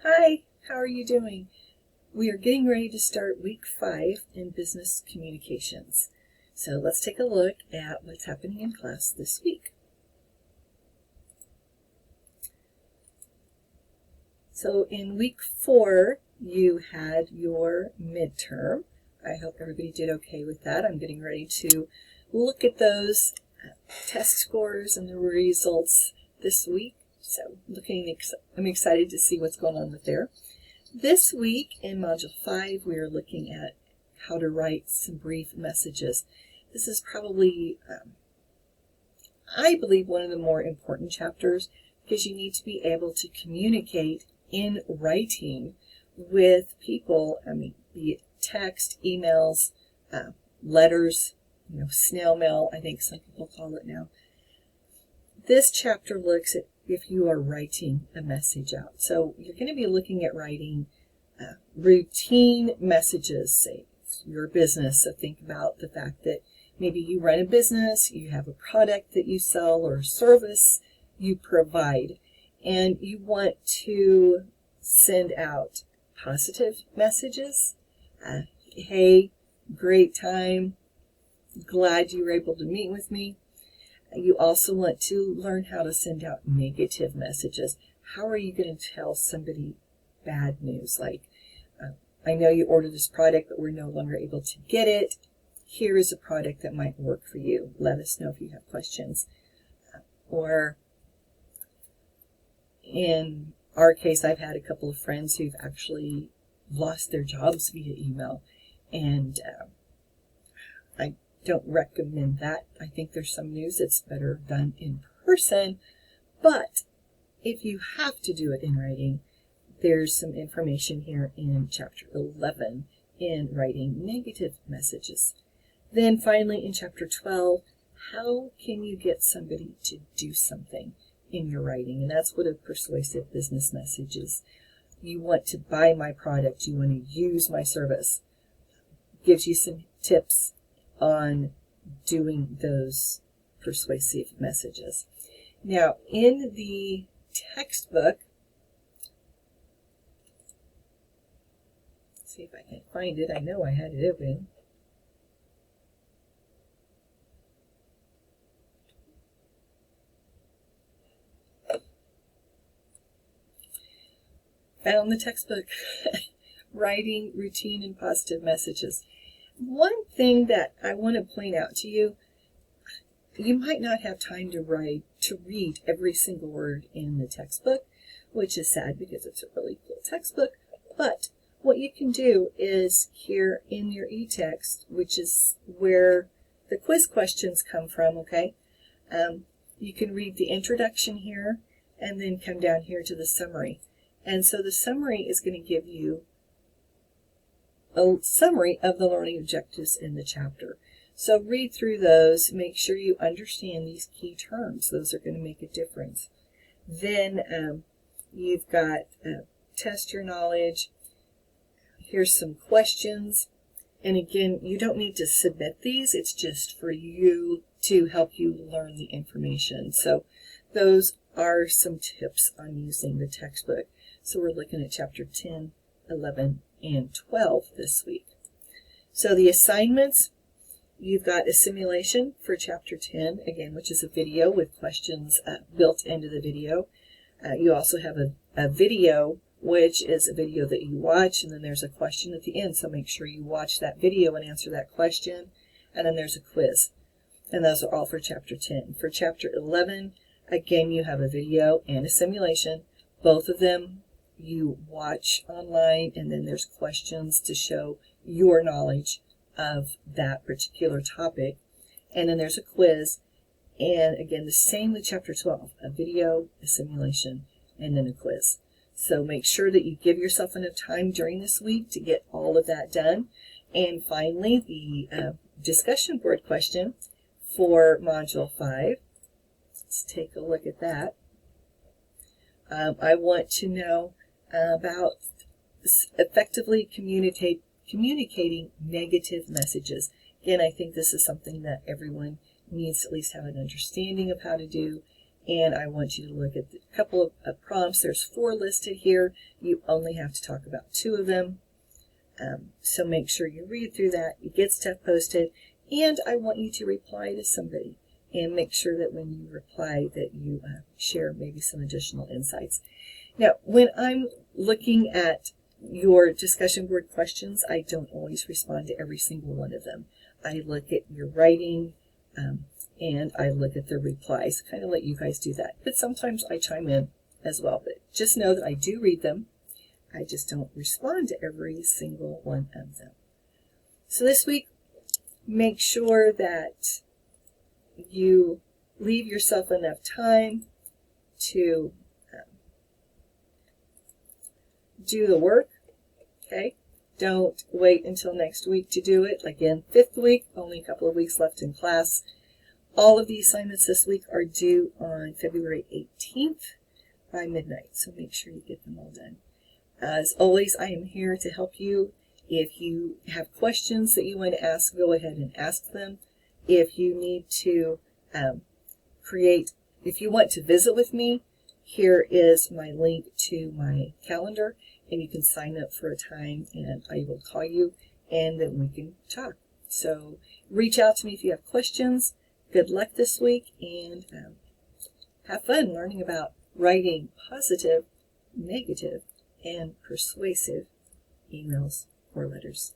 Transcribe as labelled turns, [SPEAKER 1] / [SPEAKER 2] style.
[SPEAKER 1] Hi, how are you doing? We are getting ready to start week 5 in business communications. So let's take a look at what's happening in class this week. So in week 4, you had your midterm. I hope everybody did okay with that. I'm getting ready to look at those test scores and the results this week. So I'm excited to see what's going on with there. This week in Module 5, we are looking at how to write some brief messages. This is probably, I believe, one of the more important chapters because you need to be able to communicate in writing with people, be it text, emails, letters, snail mail, I think some people call it now. This chapter looks at if you are writing a message out. So you're going to be looking at writing routine messages, say your business. So think about the fact that maybe you run a business, you have a product that you sell or a service you provide, and you want to send out positive messages. Hey, great time, glad you were able to meet with me. You also want to learn how to send out negative messages. How are you going to tell somebody bad news? Like, I know you ordered this product, but we're no longer able to get it. Here is a product that might work for you. Let us know if you have questions. Or in our case, I've had a couple of friends who've actually lost their jobs via email. And I don't recommend that. I think there's some news that's better done in person, but if you have to do it in writing, there's some information here in chapter 11 in writing negative messages. Then finally in chapter 12, how can you get somebody to do something in your writing? And that's what a persuasive business message is. You want to buy my product, you want to use my service. Gives you some tips on doing those persuasive messages. Now, in the textbook, let's see if I can find it. I know I had it open. Found the textbook, Writing Routine and Positive Messages. One thing that I want to point out to you, you might not have time to read every single word in the textbook, which is sad because it's a really cool textbook. But what you can do is here in your e-text, which is where the quiz questions come from, okay? You can read the introduction here and then come down here to the summary. And so the summary is going to give you a summary of the learning objectives in the chapter. So read through those, make sure you understand these key terms. Those are going to make a difference. Then you've got test your knowledge. Here's some questions. And again, you don't need to submit these. It's just for you to help you learn the information. So those are some tips on using the textbook. So we're looking at chapter 10, 11, and 12 this week. So the assignments, you've got a simulation for chapter 10, again, which is a video with questions built into the video. You also have a video, which is a video that you watch, and then there's a question at the end. So make sure you watch that video and answer that question. And then there's a quiz. And those are all for chapter 10. For chapter 11, again, you have a video and a simulation. Both of them you watch online, and then there's questions to show your knowledge of that particular topic. And then there's a quiz. And again, the same with chapter 12, a video, a simulation, and then a quiz. So make sure that you give yourself enough time during this week to get all of that done. And finally, the discussion board question for Module 5. Let's take a look at that. I want to know about effectively communicating negative messages. Again, I think this is something that everyone needs to at least have an understanding of how to do, and I want you to look at a couple of prompts. There's 4 listed here. You only have to talk about 2 of them. So make sure you read through that, you get stuff posted, and I want you to reply to somebody. And make sure that when you reply that you share maybe some additional insights. Now, when I'm looking at your discussion board questions, I don't always respond to every single one of them. I look at your writing and I look at the replies, kind of let you guys do that. But sometimes I chime in as well. But just know that I do read them. I just don't respond to every single one of them. So this week, make sure that you leave yourself enough time to do the work, okay? Don't wait until next week to do it. Again, 5th week, only a couple of weeks left in class. All of the assignments this week are due on February 18th by midnight, so make sure you get them all done. As always, I am here to help you. If you have questions that you want to ask, go ahead and ask them. If you need to if you want to visit with me, here is my link to my calendar, and you can sign up for a time and I will call you and then we can talk. So reach out to me if you have questions. Good luck this week, and have fun learning about writing positive, negative, and persuasive emails or letters.